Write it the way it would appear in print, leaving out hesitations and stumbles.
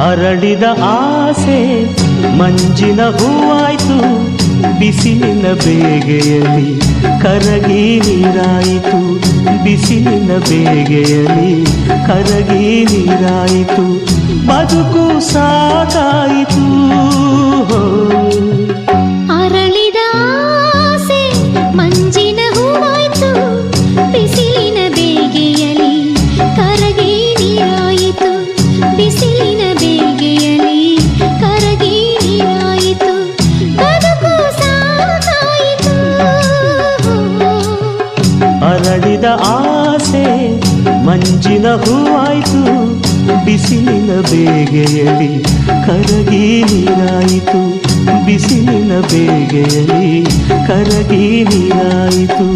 ಅರಳಿದ ಆಸೆ ಮಂಜಿನ ಹೂವಾಯ್ತು, ಬಿಸಿಲಿನ ಬೇಗೆಯಲ್ಲಿ ಕರಗಿ ನೀರಾಯಿತು, ಬಿಸಿಲಿನ ಬೇಗೆಯಲ್ಲಿ ಕರಗಿ ನೀರಾಯಿತು, ಬದುಕು ಸಾಕಾಯಿತು. ಅರಳಿದ ಆಸೆ ಮಂಜಿನ ಹೂವಾಯ್ತು, ಬಿಸಿಲಿನ ಬೇಗೆಯಲ್ಲಿ ಕರಗಿ ನೀರಾಯಿತು, ಬಿಸಿಲಿನ ಬೇಗೆಯಲ್ಲಿ ಕರಗಿ ನೀರಾಯಿತು, ಬದುಕು ಸಾಕಾಯಿತು. ಅರಳಿದ ಆಸೆ ಮಂಜಿನ ಹೂವಾಯ್ತು, ಬಿಸಿಲಿನ ಬೇಗೆಯಲ್ಲಿ ಕರಗಿ ನೀರಾಯಿತು, ಬಿಸಿಲಿನ ಬೇಗೆಯಲ್ಲಿ ಕರಗಿ ನೀರಾಯಿತು.